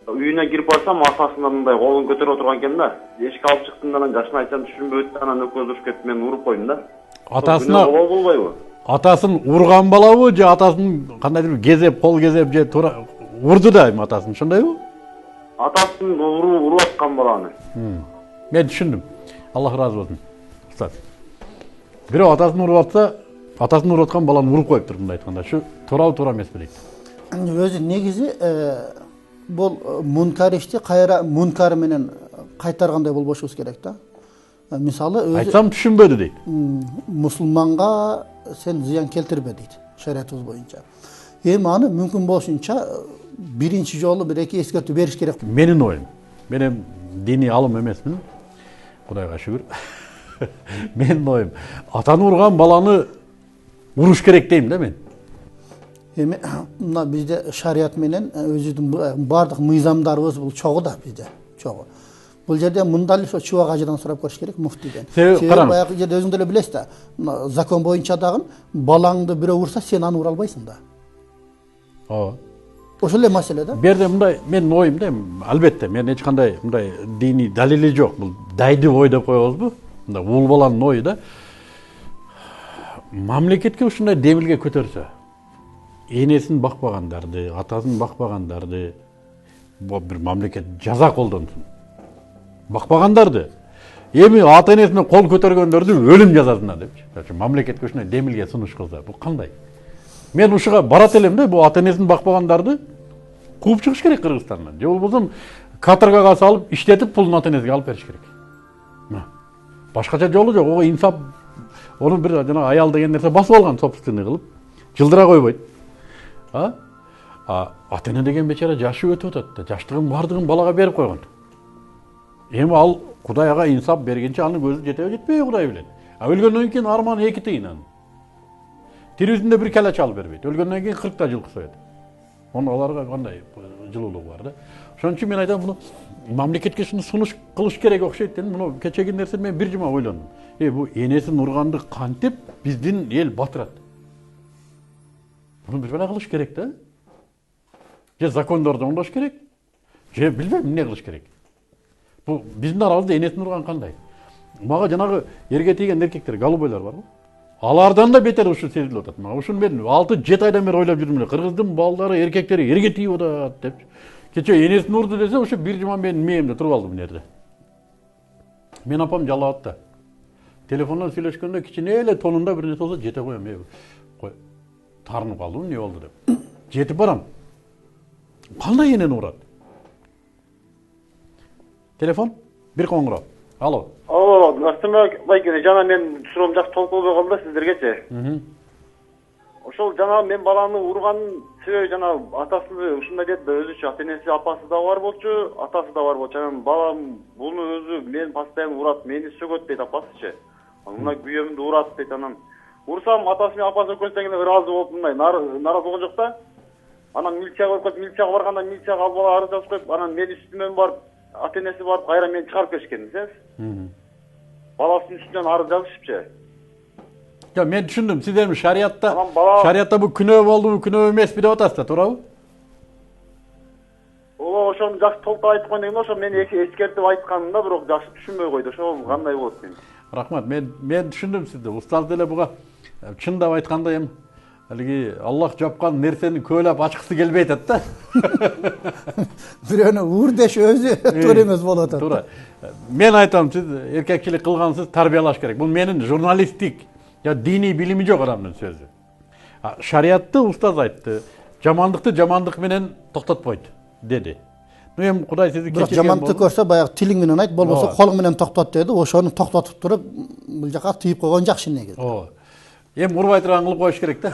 үйүнө кирип барсам, атасынан мындай колун көтөрүп отурган экен да. Эшикке алып чыктым да, анан жашын айтсам түшүнбөйт, анан өкөөз уруп кетип мен уруп койдум да. Атасына болбойбу? Атасын урган балабы же атасын кандайдыр кезеп, кол кезеп же туура урду да эми атасын, ошондойбу? Атасын уруп аткан баланы. Мен түшүндүм. Аллах разы болсун. Устаз. Бирөө атасын уруп атса, атасын уруп аткан баланы уруп коюптур мындай айтканда. Шу туура эмеспи дейт. Өзү негизи бул мункар ишти кайра мункар менен кайтаргандай болбошубуз керек да. Мисалы өзү айтсам түшүнбөдү дейт. Мусулманга сен зыян келтирбе дейт шариятыбыз боюнча. Эми аны мүмкүн болушунча биринчи жолу бир эки эскертүү бериш керек. Менин оюм. Мен диний алым эмесмин. Кудайга шүгүр. Менин оюм. Атаны урган баланы уруш керек дейм да мен. Эми мына бизде шарият менен өзүбүздүн бардык мыйзамдарыбыз бул чогуу да бизде, чогуу. Бул жерде мындай ошо чубак ажыдан сурап көрүш керек муфтийден. Себеби баягы жерде өзүң деле билесиз да, закон боюнча дагы балаңды бирөө урса сен аны ура албайсың да. Ооба. Ошол эле маселе да. Бу жерде мындай менин оюм да, албетте мен эч кандай мындай диний далили жок. Бул дайдып ой деп коебузбу? Мындай ул баланын ою да. Мамлекетке ушундай демилге көтөрсө, энесин бакпагандарды, атасын бакпагандарды бир мамлекет жаза колдонсун. Бакпагандарды эми ата энесине кол көтөргөндөрдү өлүм жазасына депчи. Мамлекетке ушундай демилге сунуш кылса, бул кандай? Мен ушуга барат элем да, бул ата энесин бакпагандарды кууп чыгыш керек Кыргызстандан. Же болбосо каторгага салып, иштетип пулун ата энесине алып бериш керек. Башкача жолу жок. Ого инсап, onu bir жана аял деген нерсе басып алган собственный кылып, жылдыра койбойт. Ата эне деген бечара жашы өтүп атат да, жаштыгын бардыгын балага берип койгон. Эми ал Кудай ага инсап бергенче анын көзү жетеби жетпейби Кудай билет. Өлгөндөн кийин арман эки тыйын анын. Тирүүсүндө бир калач алып бербейт. Өлгөндөн кийин 40 жылкы соет. Onu аларга кандай жылуулук бар да. Ошон үчүн мен айтам, муну мамлекетке шуну сунуш кылыш керек окшойт дедим. Муну кечеги нерсени мен бир жума ойлондум. Бу энесин урганды кантип биздин эл батырат. Муну бир бала кылыш керек да. Же закондорду оңдош керек. Же билбейм эмне кылыш керек. Бу биздин арабызда энесин урган кандай? Мага жанагы эрге тийген эркектер, голубойлор барбы? Алардан да бетер ушу сезилип атат. Мага ушуну мен 6-7 айдан бери ойлоп жүрдүм эле. Кыргыздын балдары, эркектери эрге тийип атат деп. Кече энесин урду десе, ошо бир жума менин мээмде туруп алды бул жерде. Мен апам жалап атты. Телефондон сүйлөшкөндө кичине эле тонунда бир нерсе болсо жете коем. Кой. Тарынып калдым, эмне болду деп. Жетип барам. Кандай энени урат? Телефон? Бир коңгуроо. Алло. Астымбек байке, жана мен суроом жакшы толук болбой калды да сиздергечи. Ошол жана мен баланы урган себеби жана атасы ушундай деді да, өзүчө ата энеси апасы да бар болчу, атасы да бар болчу. Анан балам буну өзү мен постоянно урат, мени сөгөт дейт апасычы. Мына күйөөмдү урат дейт. Анан урсам атасы менен апасы экөөсү тең эле ыраазы болуп мындай наразы болгон жок да. Анан милицияга барып, милицияга барганда милицияга ал бала арыз жазып коюп, анан мен үстүмөн барып, ата энеси барып кайра мени чыгарып кетишкен, десеңиз. Баласынын үстүнөн арыз жазышыпчы. Мен түшүндүм. Сиз эми шариятта бу күнөө болдубу, күнөө эмеспи деп атасыз да, туурабы? Ошону жакшы толуктап айтып койгон дегенде, ошо мени эскертип айтканым да, бирок жакшы түшүнбөй койду. Ошо кандай болот дейм. Рахмат. Мен түшүндүм сизди. Устаз деле буга чындап айтканда эми алиги Аллах жапкан нерсени көөлөп ачкысы келбей атат да. Бирөөнү урдеш өзү туура эмес болуп атат. Туура. Мен айтам, сиз эркекчилик кылгансыз, тарбиялаш керек. Бул менин журналисттик диний билими жок адамдын сөзү. Шариятты устаз айтты. Жамандыкты жамандык менен токтотпойт деди. Эми Кудай сизди кечирген болду. Жамандыкты көрсө баягы тилиң менен айт, болбосо колуң менен токтот деди. Ошону токтотуп туруп бул жака тыйып койгон жакшы негизи. Эми урбай турган кылып коюш керек да.